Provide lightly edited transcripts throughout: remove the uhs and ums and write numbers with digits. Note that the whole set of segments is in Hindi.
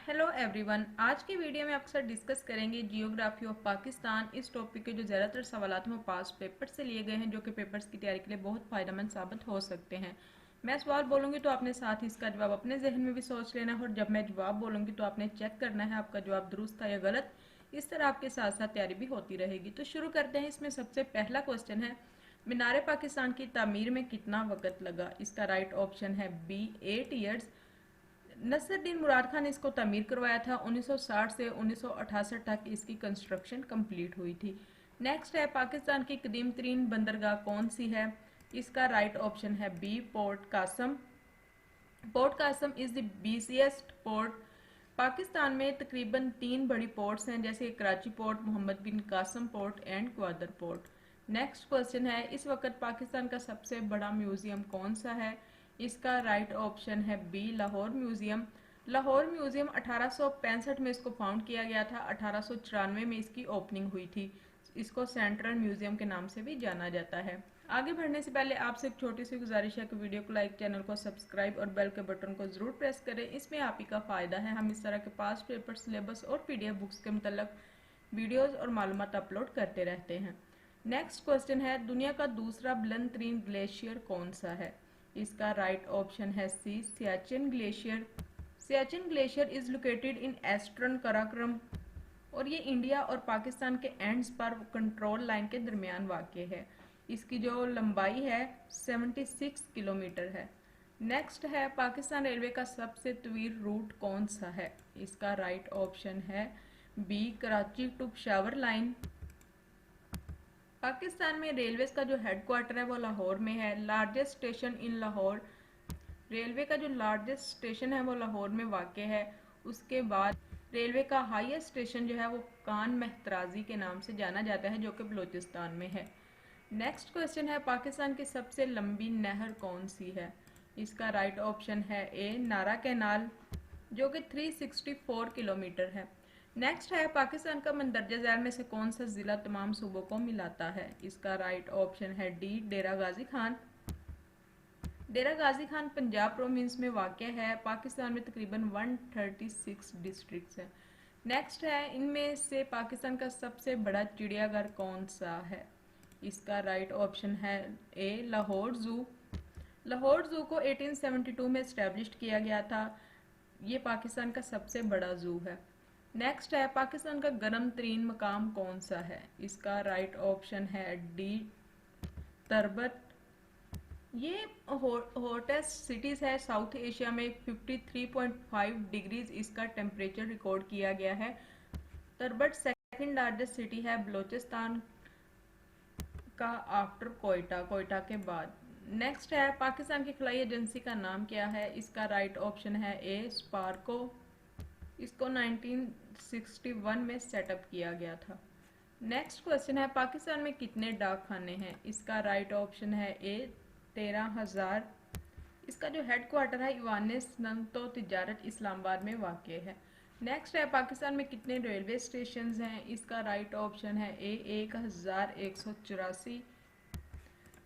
हेलो एवरीवन, आज की वीडियो में आपके साथ डिस्कस करेंगे जियोग्राफी ऑफ पाकिस्तान। इस टॉपिक के जो ज़्यादातर सवाल हैं वो पास्ट पेपर से लिए गए हैं, जो कि पेपर्स की तैयारी के लिए बहुत फ़ायदेमंद साबित हो सकते हैं। मैं सवाल बोलूँगी तो आपने साथ ही इसका जवाब अपने जहन में भी सोच लेना है, और जब मैं जवाब बोलूँगी तो आपने चेक करना है आपका जवाब दुरुस्त था या गलत। इस तरह आपके साथ साथ तैयारी भी होती रहेगी। तो शुरू करते हैं। इसमें सबसे पहला क्वेश्चन है, मीनार पाकिस्तान की तामीर में कितना वक्त लगा? इसका राइट ऑप्शन है बी 8 ईयर्स। नसरुद्दीन मुराद खान ने इसको तमीर करवाया था। 1960 से 1968 तक इसकी कंस्ट्रक्शन कंप्लीट हुई थी। नेक्स्ट है, पाकिस्तान की कदीम तरीन बंदरगाह कौन सी है? इसका राइट ऑप्शन है B port Qasim. Port Qasim is the busiest port. Pakistan में तकरीबन 3 बड़ी पोर्ट्स हैं, जैसे Karachi port, Mohammad bin Qasim port and Gwadar port. Next question है, इस वक्त पाकिस्तान का सबसे बड़ा म्यूजियम कौन सा है? इसका राइट ऑप्शन है B Lahore museum. Lahore museum 1865 में इसको फाउंड किया गया था। 1894 में इसकी ओपनिंग हुई थी। इसको सेंट्रल म्यूजियम के नाम से भी जाना जाता है। आगे बढ़ने से पहले आपसे एक छोटी सी गुजारिश है कि वीडियो को लाइक, चैनल को सब्सक्राइब और बेल के बटन को ज़रूर प्रेस करें। इसमें आप ही का फ़ायदा है। हम इस तरह के पास्ट पेपर, सिलेबस और पीडीएफ बुक्स के मतलब वीडियोज़ और मालूमात अपलोड करते रहते हैं। नेक्स्ट क्वेश्चन है, दुनिया का दूसरा बुलंद तरीन ग्लेशियर कौन सा है? इसका राइट ऑप्शन है C Siachen glacier. Siachen glacier is located in eastern Karakoram, और ये इंडिया और पाकिस्तान के एंड्स पर कंट्रोल लाइन के दरमियान वाक़ है। इसकी जो लंबाई है 76 किलोमीटर है। नेक्स्ट है, पाकिस्तान रेलवे का सबसे तवील रूट कौन सा है? इसका राइट ऑप्शन है B Karachi to Peshawar line. Pakistan में रेलवे का जो हेडक्वार्टर है वो लाहौर में है। लार्जेस्ट स्टेशन इन लाहौर, रेलवे का जो लार्जेस्ट स्टेशन है वो लाहौर में वाक़ है। उसके बाद रेलवे का हाईएस्ट स्टेशन जो है वो कान मेहतराजी के नाम से जाना जाता है, जो कि बलूचिस्तान में है। नेक्स्ट क्वेश्चन है, पाकिस्तान की सबसे लंबी नहर कौन सी है? इसका राइट ऑप्शन है ए नारा कैनाल, जो कि 364 किलोमीटर है। नेक्स्ट है, पाकिस्तान का मंदरजा झैल में से कौन सा ज़िला तमाम सूबों को मिलाता है? इसका राइट ऑप्शन है डी डेरा गाजी खान। डेरा गाजी खान पंजाब प्रोविंस में वाक़ है। पाकिस्तान में तकरीबन 136 डिस्ट्रिक्ट्स हैं। नेक्स्ट है, इनमें से पाकिस्तान का सबसे बड़ा चिड़ियाघर कौन सा है? इसका राइट ऑप्शन है ए लाहौर ज़ू। लाहौर ज़ू को 1872 में इस्टेब्लिश किया गया था। ये पाकिस्तान का सबसे बड़ा ज़ू है। नेक्स्ट है, पाकिस्तान का गर्म तरीन मकाम कौन सा है? इसका राइट ऑप्शन है डी तरबत। ये हॉटेस्ट सिटीज़ है साउथ एशिया में। 53.5 डिग्रीज इसका टेम्परेचर रिकॉर्ड किया गया है। तरबत सेकंड लार्जेस्ट सिटी है बलूचिस्तान का आफ्टर कोयटा, कोयटा के बाद। नेक्स्ट है, पाकिस्तान की खलाई एजेंसी का नाम क्या है? इसका राइट ऑप्शन है ए स्पार्को। इसको 1961 में सेटअप किया गया था। नेक्स्ट क्वेश्चन है, पाकिस्तान में कितने डाक खाने हैं? इसका राइट ऑप्शन है ए 13,000। इसका जो हेड क्वार्टर है ईवान सनअतो तिजारत इस्लामाबाद में वाक़ है। नेक्स्ट है, पाकिस्तान में कितने रेलवे स्टेशन हैं? इसका राइट ऑप्शन है ए 1184।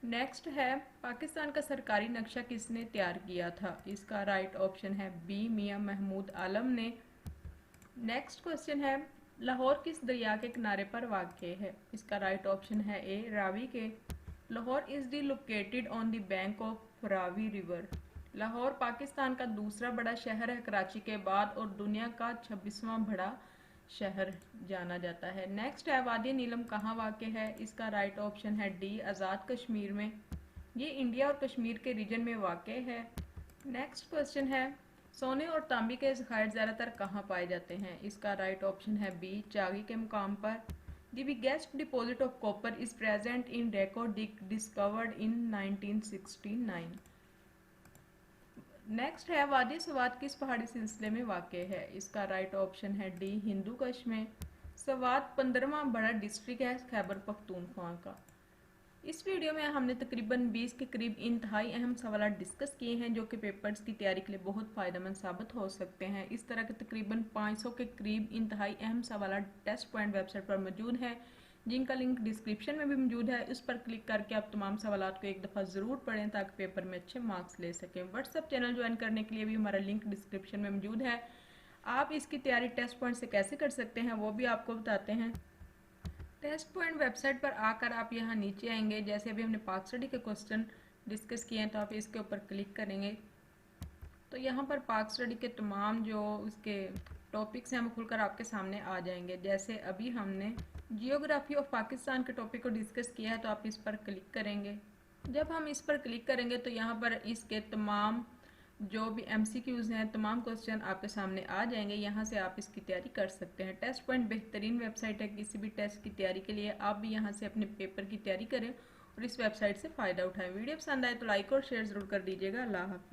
नेक्स्ट है, पाकिस्तान का सरकारी नक्शा किसने तैयार किया था? इसका राइट ऑप्शन है बी मियां महमूद आलम ने। नेक्स्ट क्वेश्चन है, लाहौर किस दरिया के किनारे पर वाक़ है? इसका राइट ऑप्शन है ए रावी के। Lahore is the located on the bank of Ravi river. Lahore Pakistan का दूसरा बड़ा शहर है कराची के बाद, और दुनिया का 26वां बड़ा शहर जाना जाता है। नेक्स्ट है, वादी नीलम कहाँ वाक़ है? इसका राइट ऑप्शन है डी आज़ाद कश्मीर में। ये इंडिया और कश्मीर के रीजन में वाक़ है। नेक्स्ट क्वेश्चन है, सोने और तांबे के ज़खायर ज़्यादातर कहाँ पाए जाते हैं? इसका राइट ऑप्शन है बी चागी के मुकाम पर। The biggest deposit of copper is present in deco discovered in 1969। Next है, वादी सवात किस पहाड़ी सिलसिले में वाक़ है? इसका राइट ऑप्शन है डी हिंदू कश में। सवात 15वां बड़ा डिस्ट्रिक्ट है खैबर पख्तूनख्वा का। इस वीडियो में हमने तकरीबन 20 के करीब इंतहाई अहम सवाल डिस्कस किए हैं, जो कि पेपर्स की तैयारी के लिए बहुत फ़ायदेमंद साबित हो सकते हैं। इस तरह के तकरीबन 500 के करीब इंतहाई अहम सवाल टेस्ट पॉइंट वेबसाइट पर मौजूद हैं, जिनका लिंक डिस्क्रिप्शन में भी मौजूद है। उस पर क्लिक करके आप तमाम सवालात को एक दफ़ा ज़रूर पढ़ें, ताकि पेपर में अच्छे मार्क्स ले सकें। व्हाट्सएप चैनल ज्वाइन करने के लिए भी हमारा लिंक डिस्क्रिप्शन में मौजूद है। आप इसकी तैयारी टेस्ट पॉइंट से कैसे कर सकते हैं वो भी आपको बताते हैं। टेस्ट पॉइंट वेबसाइट पर आकर आप यहाँ नीचे आएंगे। जैसे अभी हमने पाक स्टडी के क्वेश्चन डिस्कस किए हैं तो आप इसके ऊपर क्लिक करेंगे तो यहाँ पर पाक स्टडी के तमाम जो उसके टॉपिक्स हैं वो खुलकर आपके सामने आ जाएंगे। जैसे अभी हमने जियोग्राफी ऑफ पाकिस्तान के टॉपिक को डिस्कस किया है तो आप इस पर क्लिक करेंगे। जब हम इस पर क्लिक करेंगे तो यहाँ पर इसके तमाम जो भी MCQs हैं, तमाम क्वेश्चन आपके सामने आ जाएंगे। यहाँ से आप इसकी तैयारी कर सकते हैं। टेस्ट पॉइंट बेहतरीन वेबसाइट है किसी भी टेस्ट की तैयारी के लिए। आप भी यहाँ से अपने पेपर की तैयारी करें और इस वेबसाइट से फ़ायदा उठाएं। वीडियो पसंद आए तो लाइक और शेयर ज़रूर कर दीजिएगा। अल्लाह हाफिज़।